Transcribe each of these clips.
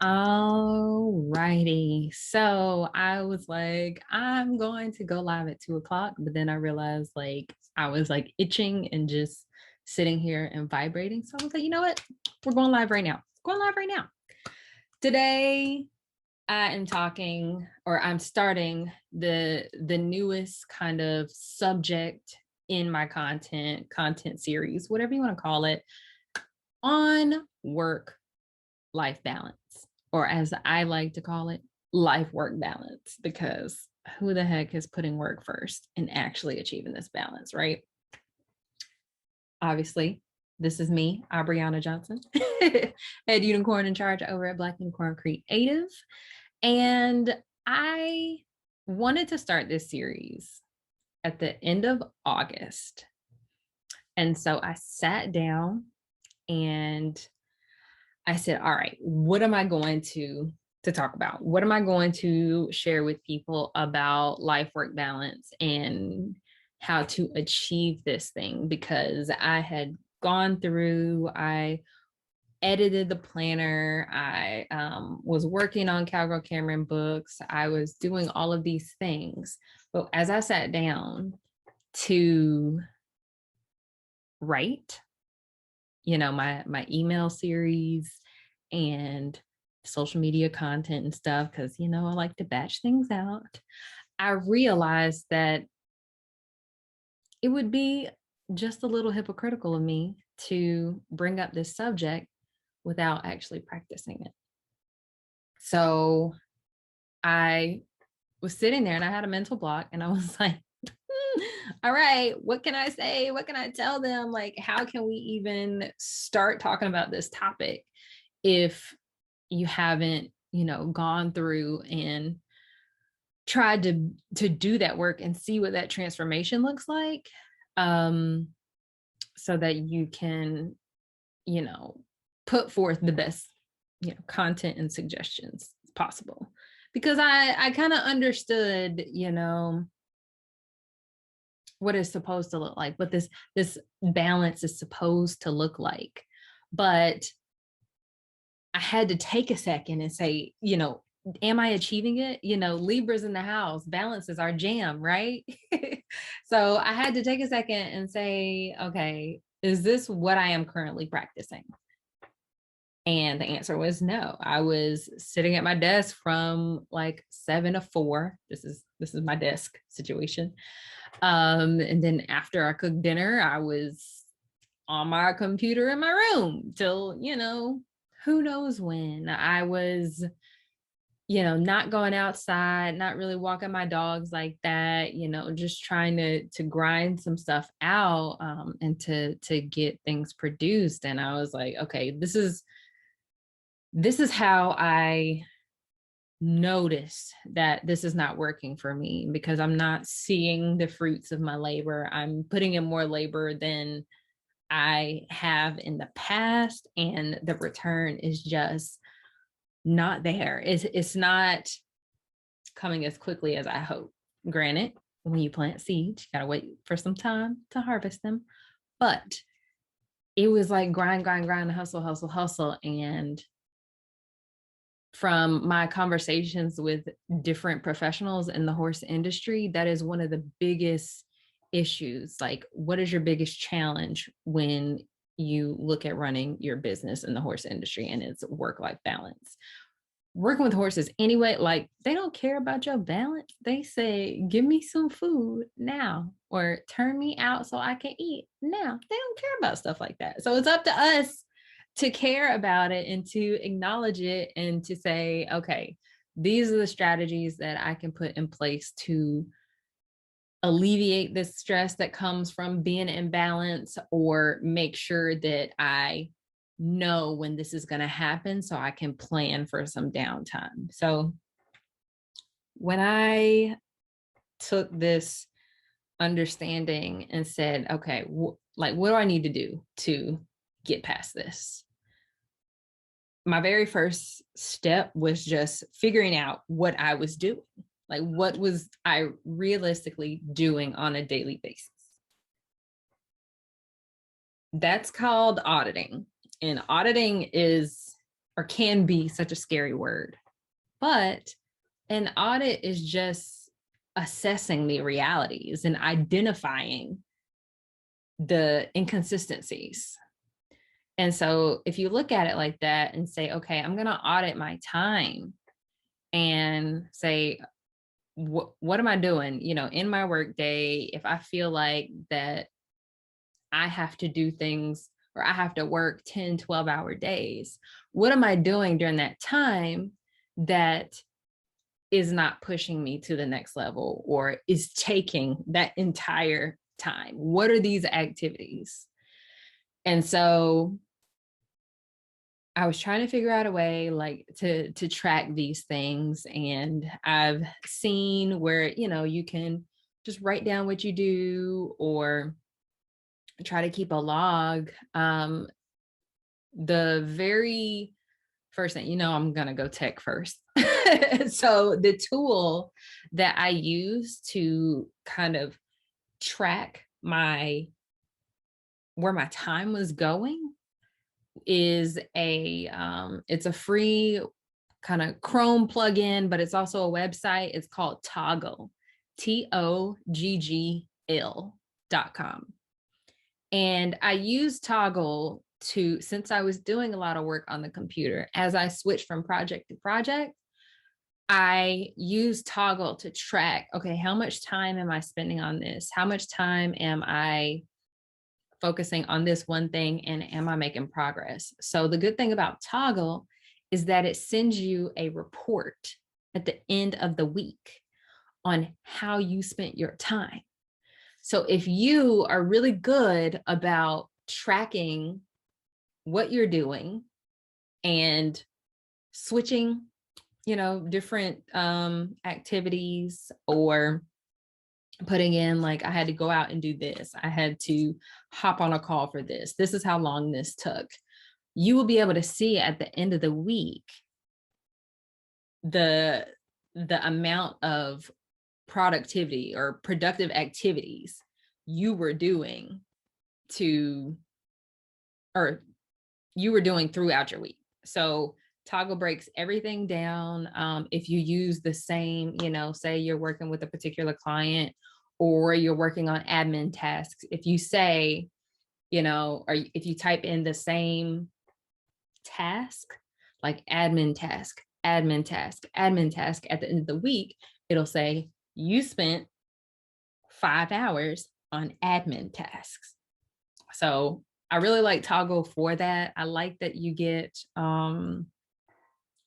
Alrighty. So I was like, I'm going to go live at 2 o'clock, but then I realized like I was like itching and just sitting here and vibrating. So I was like, you know what? We're going live right now. Going live right now. Today I am talking or I'm starting the newest kind of subject in my content series, whatever you want to call it, on work life balance, or as I like to call it, life work balance, because who the heck is putting work first and actually achieving this balance, right? Obviously, this is me, Aubriana Johnson, head unicorn in charge over at Black Unicorn Creative. And I wanted to start this series at the end of August. And so I sat down and I said, all right, what am I going to talk about? What am I going to share with people about life work balance and how to achieve this thing? Because I had gone through, I edited the planner, I was working on Cowgirl Cameron books, I was doing all of these things. But as I sat down to write, my email series and social media content and stuff, because I like to batch things out, I realized that it would be just a little hypocritical of me to bring up this subject without actually practicing it. So I was sitting there and I had a mental block and I was like, all right, what can I say? What can I tell them? Like, how can we even start talking about this topic if you haven't, gone through and tried to do that work and see what that transformation looks like, so that you can, put forth the best, content and suggestions possible. Because I kind of understood, what it's supposed to look like, what this balance is supposed to look like. But I had to take a second and say, am I achieving it? Libra's in the house, balance is our jam, right? So I had to take a second and say, okay, is this what I am currently practicing? And the answer was no. I was sitting at my desk from like 7 to 4. This is my desk situation. And then after I cooked dinner, I was on my computer in my room till, who knows when. I was, not going outside, not really walking my dogs like that, just trying to grind some stuff out, and to get things produced. And I was like, okay, this is how I notice that this is not working for me, because I'm not seeing the fruits of my labor. I'm putting in more labor than I have in the past, and the return is just not there. It's not coming as quickly as I hope. Granted, when you plant seeds, you gotta wait for some time to harvest them. But it was like grind, hustle, hustle, hustle. And from my conversations with different professionals in the horse industry, that is one of the biggest issues. Like, what is your biggest challenge when you look at running your business in the horse industry? And it's work-life balance. Working with horses anyway, like, they don't care about your balance. They say, give me some food now, or turn me out so I can eat now. They don't care about stuff like that. So it's up to us to care about it and to acknowledge it and to say, okay, these are the strategies that I can put in place to alleviate the stress that comes from being in balance, or make sure that I know when this is going to happen so I can plan for some downtime. So when I took this understanding and said, okay, what do I need to do to get past this? My very first step was just figuring out what I was doing. Like, what was I realistically doing on a daily basis? That's called auditing. And auditing is or can be such a scary word. But an audit is just assessing the realities and identifying the inconsistencies. And so if you look at it like that and say, okay, I'm going to audit my time and say, what am I doing, in my work day? If I feel like that I have to do things or I have to work 10, 12-hour days, what am I doing during that time that is not pushing me to the next level or is taking that entire time? What are these activities? And so I was trying to figure out a way like to track these things. And I've seen where, you can just write down what you do or try to keep a log. The very first thing, I'm going to go tech first. So the tool that I use to kind of track where my time was going is it's a free kind of Chrome plugin, but it's also a website. It's called Toggl, TOGGL.com. And I use Toggl since I was doing a lot of work on the computer, as I switched from project to project, I use Toggl to track, okay, how much time am I spending on this? How much time am I focusing on this one thing, and am I making progress? So the good thing about Toggl is that it sends you a report at the end of the week on how you spent your time. So if you are really good about tracking what you're doing and switching, different activities, or putting in like, I had to go out and do this, I had to hop on a call for this is how long this took, you will be able to see at the end of the week the amount of productivity or productive activities you were doing throughout your week. So Toggl breaks everything down. If you use the same, say you're working with a particular client or you're working on admin tasks, if you say, or if you type in the same task, like admin task, admin task, admin task, at the end of the week, it'll say you spent 5 hours on admin tasks. So I really like Toggl for that. I like that you get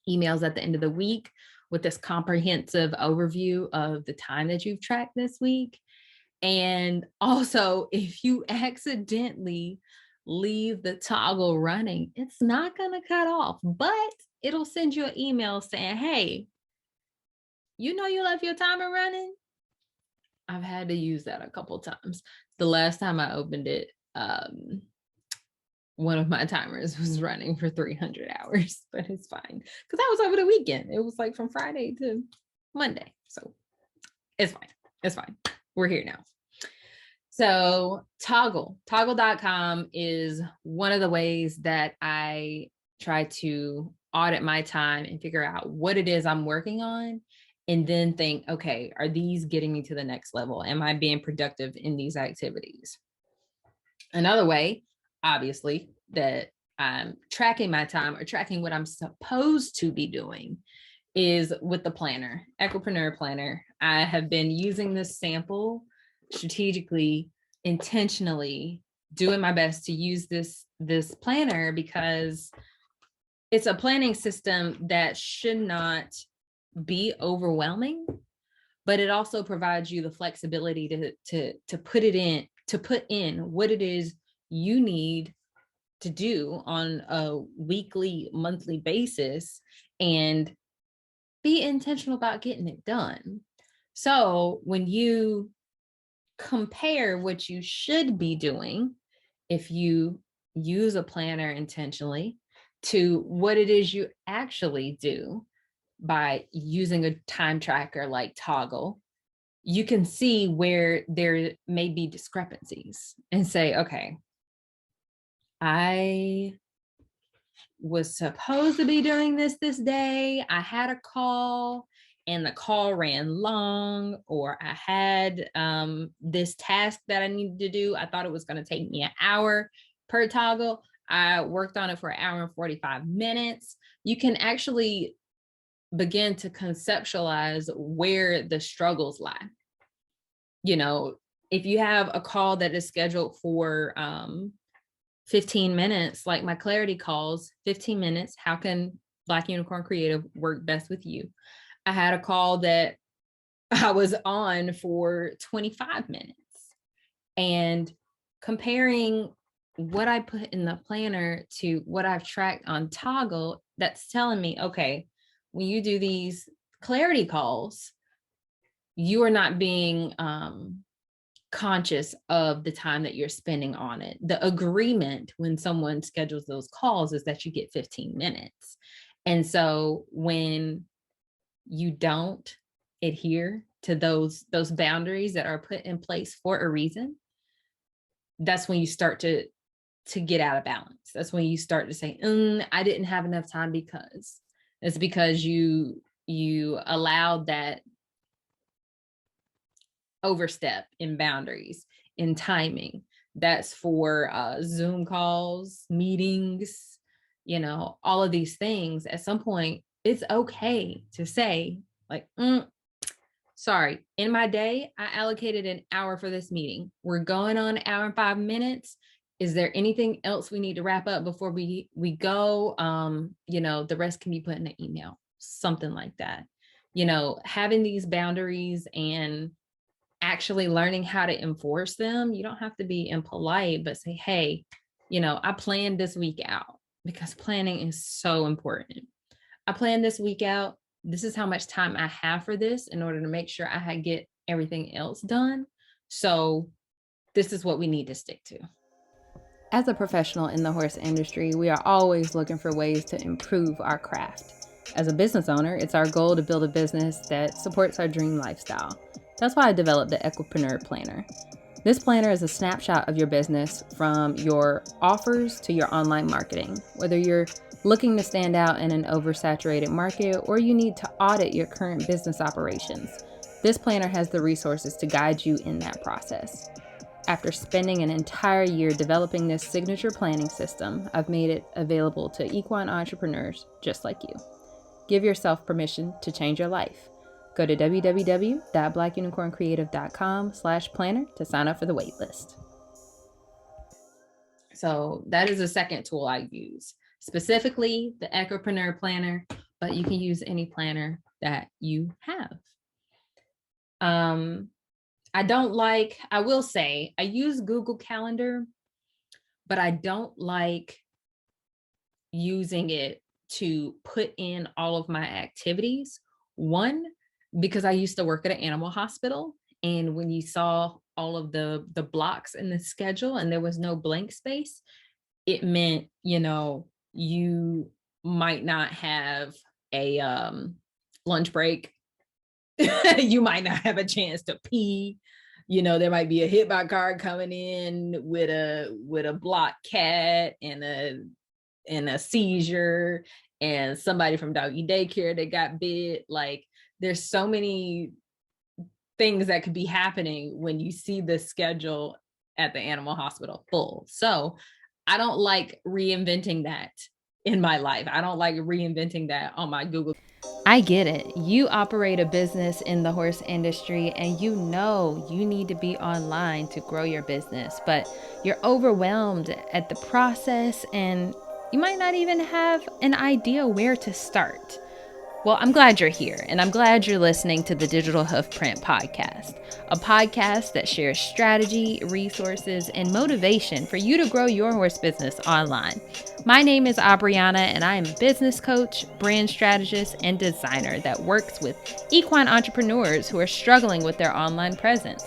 emails at the end of the week with this comprehensive overview of the time that you've tracked this week. And also, if you accidentally leave the Toggl running, it's not going to cut off, but it'll send you an email saying, hey, you left your timer running. I've had to use that a couple times. The last time I opened it, one of my timers was running for 300 hours, but it's fine because that was over the weekend. It was like from Friday to Monday. So it's fine. It's fine. We're here now. So Toggl.com is one of the ways that I try to audit my time and figure out what it is I'm working on, and then think, okay, are these getting me to the next level? Am I being productive in these activities? Another way, obviously, that I'm tracking my time or tracking what I'm supposed to be doing is with the planner, Equipreneur Planner. I have been using this sample strategically, intentionally, doing my best to use this planner because it's a planning system that should not be overwhelming, but it also provides you the flexibility to put in what it is you need to do on a weekly, monthly basis, and be intentional about getting it done. So when you compare what you should be doing, if you use a planner intentionally, to what it is you actually do by using a time tracker like Toggl, you can see where there may be discrepancies and say, okay, I was supposed to be doing this day. I had a call and the call ran long, or I had this task that I needed to do. I thought it was going to take me an hour per toggle. I worked on it for an hour and 45 minutes. You can actually begin to conceptualize where the struggles lie. You know, if you have a call that is scheduled for 15 minutes, like my clarity calls, 15 minutes, how can Black Unicorn Creative work best with you? I had a call that I was on for 25 minutes, and comparing what I put in the planner to what I've tracked on Toggle, that's telling me, okay, when you do these clarity calls, you are not being conscious of the time that you're spending on it. The agreement when someone schedules those calls is that you get 15 minutes. And so when you don't adhere to those boundaries that are put in place for a reason, that's when you start to get out of balance. That's when you start to say, I didn't have enough time, because it's because you allowed that overstep in boundaries, in timing. That's for Zoom calls, meetings, all of these things. At some point, it's okay to say, like, sorry, in my day, I allocated an hour for this meeting. We're going on an hour and 5 minutes. Is there anything else we need to wrap up before we go? The rest can be put in an email, something like that. Having these boundaries and actually learning how to enforce them. You don't have to be impolite, but say, hey, I planned this week out, because planning is so important. I planned this week out. This is how much time I have for this in order to make sure I get everything else done. So this is what we need to stick to. As a professional in the horse industry, we are always looking for ways to improve our craft. As a business owner, it's our goal to build a business that supports our dream lifestyle. That's why I developed the Equipreneur Planner. This planner is a snapshot of your business, from your offers to your online marketing. Whether you're looking to stand out in an oversaturated market or you need to audit your current business operations, this planner has the resources to guide you in that process. After spending an entire year developing this signature planning system, I've made it available to equine entrepreneurs just like you. Give yourself permission to change your life. Go to www.blackunicorncreative.com/planner to sign up for the waitlist. So that is a second tool I use, specifically the Equipreneur Planner, but you can use any planner that you have. I will say, I use Google Calendar, but I don't like using it to put in all of my activities. One, because I used to work at an animal hospital, and when you saw all of the blocks in the schedule and there was no blank space, it meant, you might not have a lunch break. You might not have a chance to pee. There might be a hit by car coming in with a block cat and a seizure, and somebody from doggy daycare that got bit. Like, there's so many things that could be happening when you see the schedule at the animal hospital full. So I don't like reinventing that in my life. I don't like reinventing that on my Google. I get it. You operate a business in the horse industry, and you need to be online to grow your business, but you're overwhelmed at the process and you might not even have an idea where to start. Well, I'm glad you're here, and I'm glad you're listening to the Digital Hoofprint Podcast, a podcast that shares strategy, resources, and motivation for you to grow your horse business online. My name is Abriana, and I am a business coach, brand strategist, and designer that works with equine entrepreneurs who are struggling with their online presence.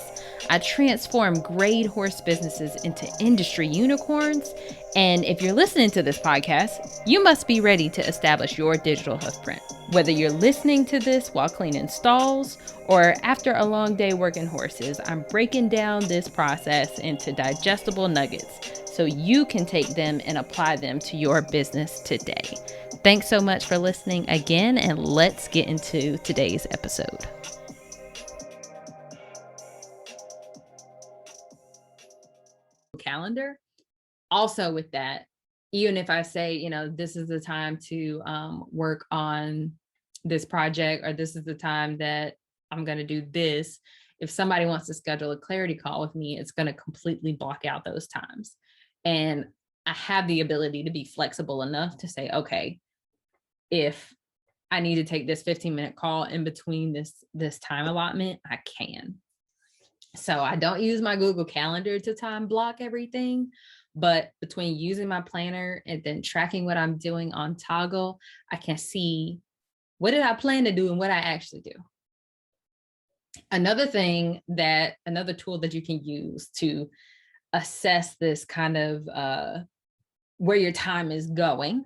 I transform great horse businesses into industry unicorns, and if you're listening to this podcast, you must be ready to establish your digital hoofprint. Whether you're listening to this while cleaning stalls or after a long day working horses, I'm breaking down this process into digestible nuggets so you can take them and apply them to your business today. Thanks so much for listening again, and let's get into today's episode. Calendar. Also with that, even if I say, this is the time to work on this project, or this is the time that I'm going to do this, if somebody wants to schedule a clarity call with me, it's going to completely block out those times. And I have the ability to be flexible enough to say, okay, if I need to take this 15-minute call in between this time allotment, I can. So I don't use my Google Calendar to time block everything, but between using my planner and then tracking what I'm doing on Toggle, I can see what did I plan to do and what I actually do. Another tool that you can use to assess this kind of where your time is going.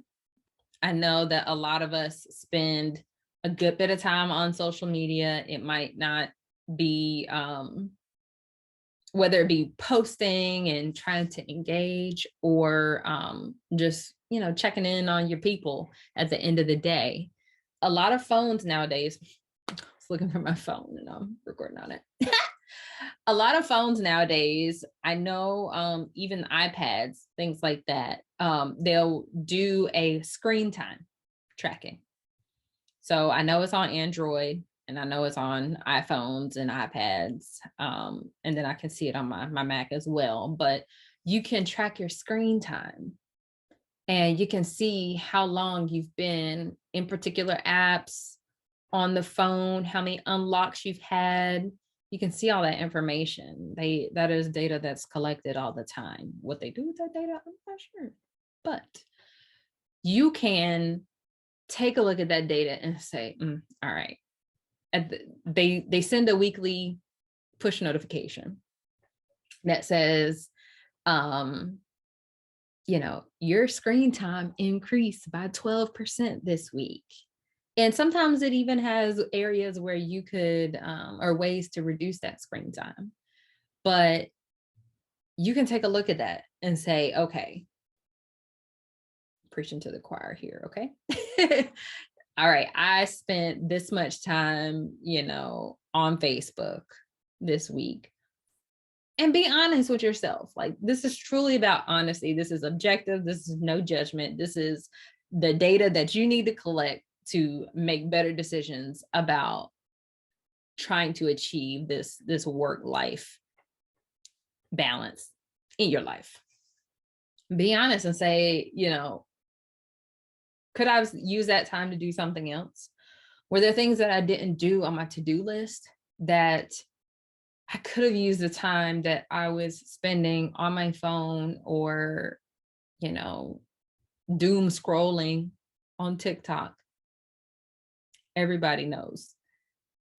I know that a lot of us spend a good bit of time on social media. It might not be, whether it be posting and trying to engage, or just, checking in on your people at the end of the day. A lot of phones nowadays, I was looking for my phone and I'm recording on it. A lot of phones nowadays, I know, even iPads, things like that, they'll do a screen time tracking. So I know it's on Android, and I know it's on iPhones and iPads, and then I can see it on my Mac as well. But you can track your screen time, and you can see how long you've been in particular apps on the phone, how many unlocks you've had. You can see all that information. That is data that's collected all the time. What they do with that data, I'm not sure. But you can take a look at that data and say, all right. They send a weekly push notification that says, your screen time increased by 12% this week. And sometimes it even has areas where you could, or ways to reduce that screen time. But you can take a look at that and say, okay, preaching to the choir here, okay? All right, I spent this much time, on Facebook this week. And be honest with yourself. Like, this is truly about honesty. This is objective. This is no judgment. This is the data that you need to collect to make better decisions about trying to achieve this work-life balance in your life. Be honest and say, could I use that time to do something else? Were there things that I didn't do on my to-do list that I could have used the time that I was spending on my phone, or, doom scrolling on TikTok? Everybody knows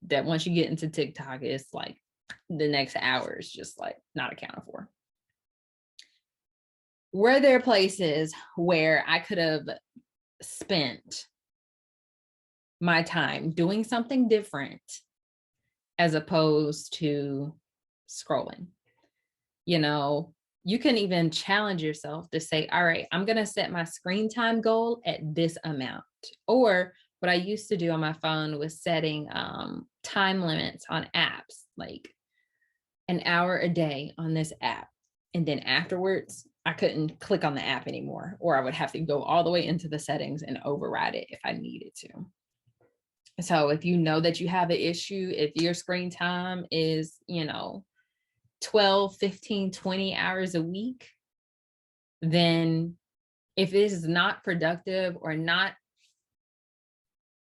that once you get into TikTok, it's like the next hour is just like not accounted for. Were there places where I could have spent my time doing something different as opposed to scrolling? You can even challenge yourself to say, all right, I'm going to set my screen time goal at this amount. Or what I used to do on my phone was setting time limits on apps, like an hour a day on this app. And then afterwards, I couldn't click on the app anymore, or I would have to go all the way into the settings and override it if I needed to. So if you know that you have an issue, if your screen time is, 12, 15, 20 hours a week, then if it is not productive or not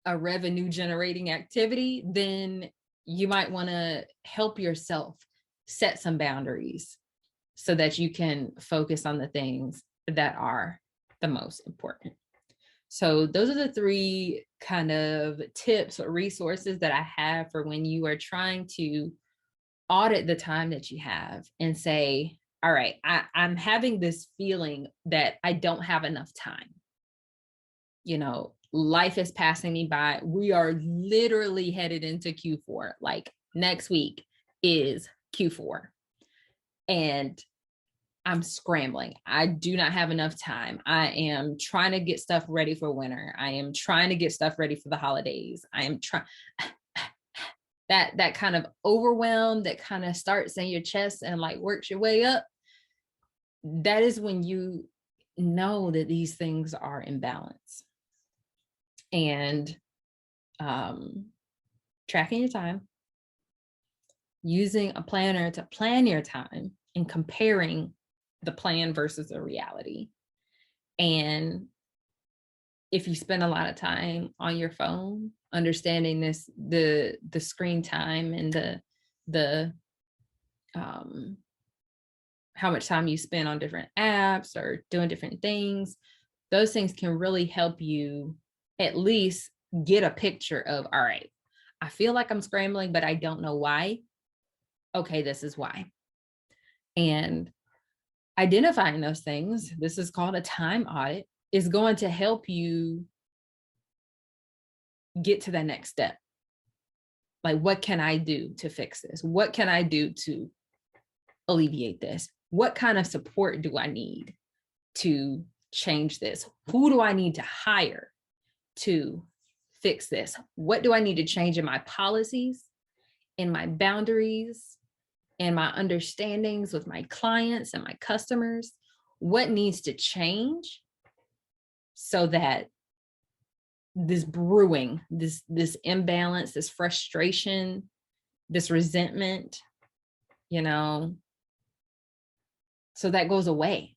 a revenue generating activity, then you might want to help yourself set some boundaries so that you can focus on the things that are the most important. So those are the three kind of tips or resources that I have for when you are trying to audit the time that you have and say, all right, I'm having this feeling that I don't have enough time. Life is passing me by. We are literally headed into Q4. Like, next week is Q4. And I'm scrambling. I do not have enough time. I am trying to get stuff ready for winter. I am trying to get stuff ready for the holidays. I am trying that kind of overwhelm that kind of starts in your chest and like works your way up. That is when you know that these things are in balance. And tracking your time, using a planner to plan your time, and comparing the plan versus the reality. And if you spend a lot of time on your phone, understanding this, the screen time and the how much time you spend on different apps or doing different things, those things can really help you at least get a picture of, all right, I feel like I'm scrambling, but I don't know why. Okay, this is why. And identifying those things, this is called a time audit, is going to help you get to the next step. Like, what can I do to fix this? What can I do to alleviate this? What kind of support do I need to change this? Who do I need to hire to fix this? What do I need to change in my policies, in my boundaries, in my understandings with my clients and my customers? What needs to change so that this brewing, this imbalance, this frustration, this resentment, so that goes away.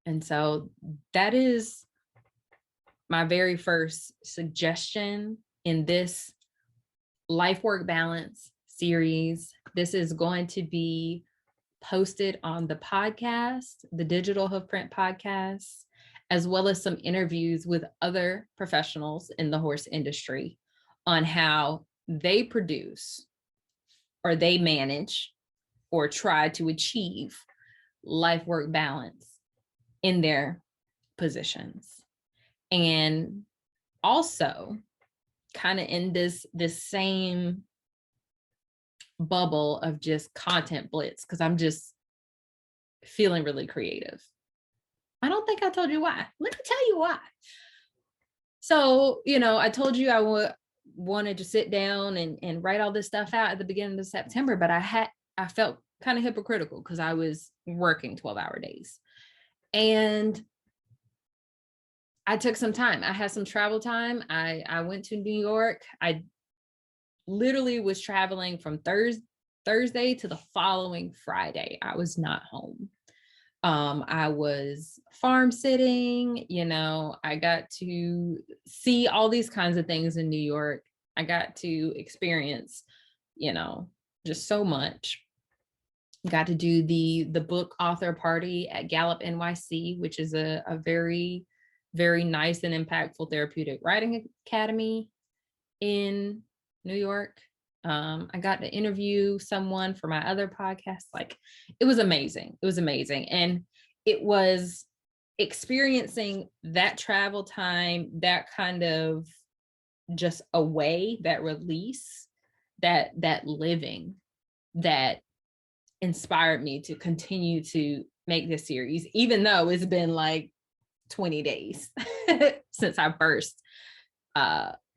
And so that is my very first suggestion in this life work balance series. This is going to be posted on the podcast, the Digital Hoof Print podcast, as well as some interviews with other professionals in the horse industry on how they produce or they manage or try to achieve life work balance in their positions. And also kind of in this same bubble of just content blitz, because I'm just feeling really creative. I don't think I told you why. Let me tell you why. So, I told you I wanted to sit down and write all this stuff out at the beginning of September, but I felt kind of hypocritical because I was working 12-hour days. And I took some time. I had some travel time. I went to New York. I literally was traveling from Thursday to the following Friday. I was not home. I was farm sitting, I got to see all these kinds of things in New York. I got to experience, just so much. Got to do the book author party at Gallup NYC, which is a very, very nice and impactful therapeutic writing academy in New York. I got to interview someone for my other podcast. Like, it was amazing. It was amazing. And it was experiencing that travel time, that kind of just away, that release, that living, that inspired me to continue to make this series, even though it's been like 20 days since I first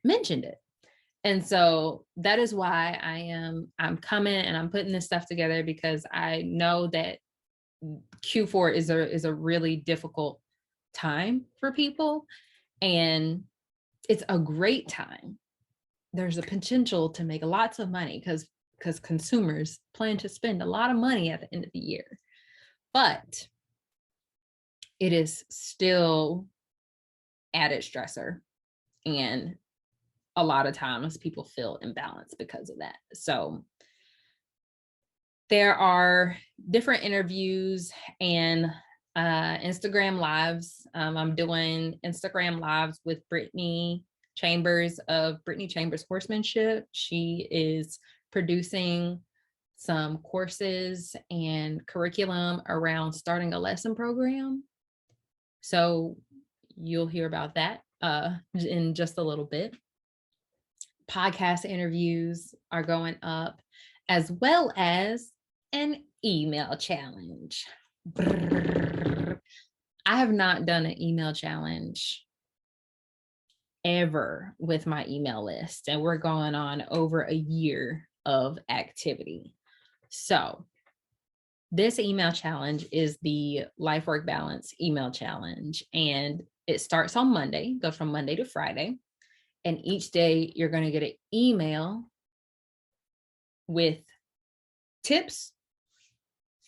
mentioned it. And so that is why I'm coming and I'm putting this stuff together, because I know that Q4 is a really difficult time for people, and it's a great time. There's a potential to make lots of money because consumers plan to spend a lot of money at the end of the year, but it is still added stressor, and a lot of times people feel imbalanced because of that. So there are different interviews and Instagram lives. I'm doing Instagram lives with Brittany Chambers of Brittany Chambers Horsemanship. She is producing some courses and curriculum around starting a lesson program. So you'll hear about that in just a little bit. Podcast interviews are going up, as well as an email challenge. I have not done an email challenge ever with my email list, and we're going on over a year of activity. So this email challenge is the Life Work Balance email challenge, and it starts on Monday, goes from Monday to Friday, and each day you're going to get an email with tips,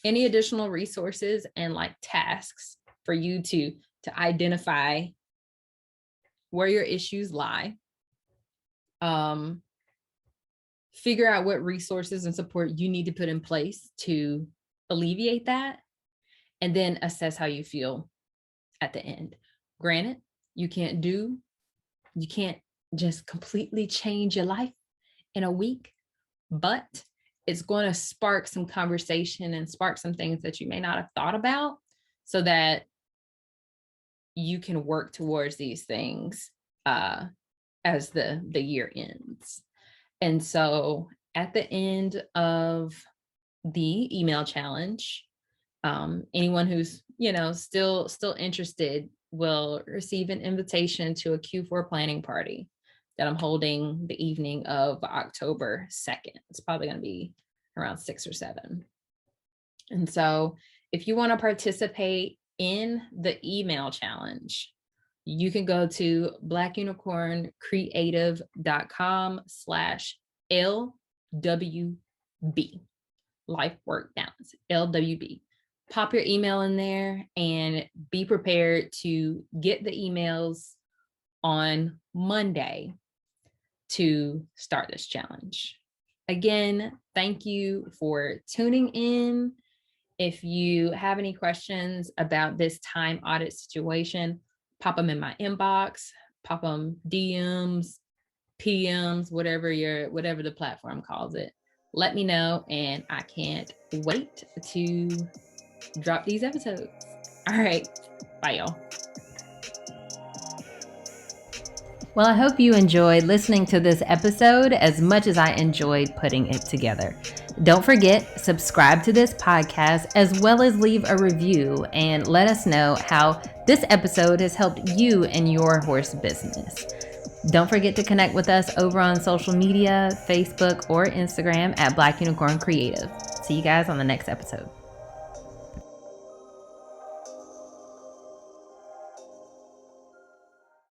any additional resources, and like tasks for you to identify where your issues lie, figure out what resources and support you need to put in place to alleviate that, and then assess how you feel at the end. Granted, you can't just completely change your life in a week, but it's going to spark some conversation and spark some things that you may not have thought about, so that you can work towards these things as the year ends. And so at the end of the email challenge, anyone who's still interested will receive an invitation to a Q4 planning party that I'm holding the evening of October 2nd. It's probably going to be around 6 or 7. And so if you want to participate in the email challenge, you can go to blackunicorncreative.com/LWB, Life Work Balance, LWB. Pop your email in there and be prepared to get the emails on Monday to start this challenge. Again, thank you for tuning in. If you have any questions about this time audit situation, pop them in my inbox, pop them DMs, PMs, whatever the platform calls it. Let me know, and I can't wait to drop these episodes. All right, bye y'all. Well, I hope you enjoyed listening to this episode as much as I enjoyed putting it together. Don't forget, subscribe to this podcast as well as leave a review and let us know how this episode has helped you in your horse business. Don't forget to connect with us over on social media, Facebook or Instagram at Black Unicorn Creative. See you guys on the next episode.